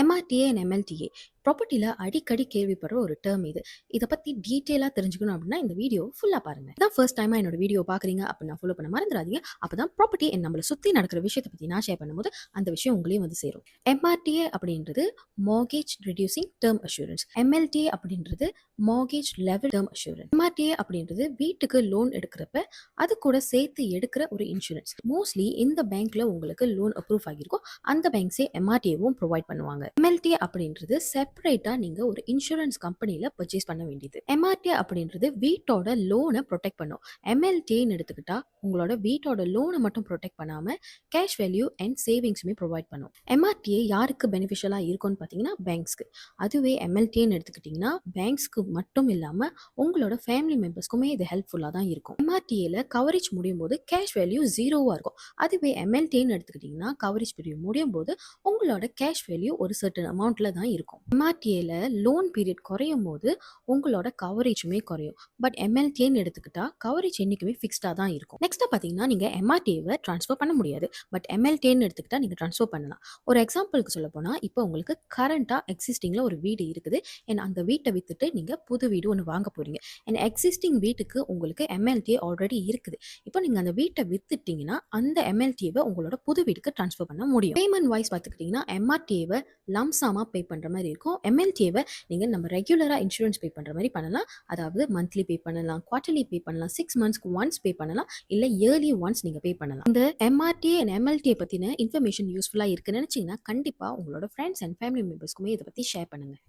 எம்ஆர்டிஏ and எம்எல்டிஏ ப்ராப்பர்ட்டியில் அடிக்கடி கேள்விப்படுற ஒரு term இது. இதை பற்றி டீட்டெயிலாக தெரிஞ்சுக்கணும் அப்படின்னா இந்த வீடியோ ஃபுல்லாக பாருங்கள். இதான் ஃபர்ஸ்ட் டைமாக என்னோட வீடியோ பார்க்குறீங்க அப்படின்னா ஃபாலோ பண்ண மறந்துடாதீங்க. அப்போ தான் ப்ராப்பர்ட்டி அண்ட் நம்மளை சுற்றி நடக்கிற விஷயத்தை பற்றி நான் ஷேர் பண்ணும்போது அந்த விஷயம் உங்களையும் வந்து சேரும். எம்ஆர்டிஏ அப்படின்றது மார்கேஜ் ரெடியூசிங் டேர்ம் அஷூரன்ஸ். எம்எல்டிஏ அப்படின்றது மார்கேஜ் லெவல் டேர்ம் அஷூரன்ஸ். எம்ஆர்டிஏ அப்படின்றது வீட்டுக்கு லோன் எடுக்கிறப்ப அது கூட சேர்த்து எடுக்கிற ஒரு இன்சூரன்ஸ். மோஸ்ட்லி இந்த பேங்க்ல உங்களுக்கு லோன் அப்ரூவ் ஆகியிருக்கும் அந்த பேங்க்ஸே எம்ஆர்டிஏவும் ப்ரொவைட் பண்ணுவாங்க. எம்எல்டிஏ அப்படின்றது செப்பரேட்டா நீங்க ஒரு இன்சூரன்ஸ் கம்பெனில பர்ச்சேஸ் பண்ண வேண்டியது. எம்ஆர்டிஏ அப்படின்றது வீட்டோட லோனை ப்ரொடெக்ட் பண்ணும். எம்எல்டிஏன்னு எடுத்துக்கிட்டா உங்களோட வீட்டோட லோனை மட்டும் ப்ரொடெக்ட் பண்ணாம கேஷ் வேல்யூ அண்ட் சேவிங்ஸுமே ப்ரொவைட் பண்ணும். எம்ஆர்டிஏ யாருக்கு பெனிஃபிஷியலா இருக்கும்னு பார்த்தீங்கன்னா பேங்க்ஸ்க்கு. அதுவே எம்எல்டிஏன்னு எடுத்துக்கிட்டிங்கன்னா பேங்க்ஸ்க்கு மட்டும் இல்லாம உங்களோட ஃபேமிலி மெம்பர்ஸ்க்குமே இது ஹெல்ப்ஃபுல்லாக தான் இருக்கும். எம்ஆர்டிஏல கவரேஜ் முடியும் போது கேஷ் வேல்யூ ஜீரோவா இருக்கும். அதுவே எம்எல்டிஏன்னு எடுத்துக்கிட்டிங்கன்னா கவரேஜ் பீரியட் முடியும் போது உங்களோட கேஷ் வேல்யூ ஒரு சர்டன் அமௌண்ட்ல தான் இருக்கும். எம்ஆர்டிஏல லோன் பீரியட் குறையும் போது உங்களோட கவரேஜுமே குறையும். பட் எம்எல்டிஏன்னு எடுத்துக்கிட்டா கவரேஜ் என்னைக்குமே ஃபிக்ஸ்டாக தான் இருக்கும். நெக்ஸ்ட் பார்த்தீங்கன்னா நீங்க எம்ஆர்டிஏவை ட்ரான்ஸ்ஃபர் பண்ண முடியாது. பட் எம்எல்டிஏன்னு எடுத்துக்கிட்டா நீங்க ட்ரான்ஸ்ஃபர் பண்ணலாம். ஒரு எக்ஸாம்பிளுக்கு சொல்ல போனால் இப்போ உங்களுக்கு கரண்டா எக்ஸிஸ்டிங்ல ஒரு வீடு இருக்குது அண்ட் அந்த வீட்டை வித்துட்டு நீங்க புது வீடு ஒன்று வாங்க போறீங்க. அண்ட் எக்ஸிஸ்டிங் வீட்டுக்கு உங்களுக்கு எம்எல்டிஏ ஆல்ரெடி இருக்குது. இப்போ நீங்க அந்த வீட்டை வித்துட்டீங்கன்னா அந்த எம்எல்டிஏவை உங்களோட புது வீட்டுக்கு ட்ரான்ஸ்ஃபர் பண்ண முடியும். பேமெண்ட் வைஸ் பார்த்துக்கிட்டிங்கன்னா எம்ஆர்டிஏவை லம்சாமா பே பண்ணுற மாதிரி இருக்கும். எம்எல்டிஏவை நீங்கள் நம்ம ரெகுலராக இன்சூரன்ஸ் பே பண்ணுற மாதிரி பண்ணலாம். அதாவது மந்த்லி பே பண்ணலாம், குவார்டர்லி பே பண்ணலாம், 6 மந்த்ஸ்க்கு ஒன்ஸ் பே பண்ணலாம், இல்லை இயர்லி ஒன்ஸ் நீங்கள் பே பண்ணலாம். இந்த எம்ஆர்டிஏ அண்ட் எம்எல்டிஏ பற்றின இன்ஃபர்மேஷன் யூஸ்ஃபுல்லாக இருக்குன்னு நினச்சிங்கன்னா கண்டிப்பாக உங்களோட ஃப்ரெண்ட்ஸ் அண்ட் ஃபேமிலி மெம்பர்ஸ்க்குமே இதை பற்றி ஷேர் பண்ணுங்கள்.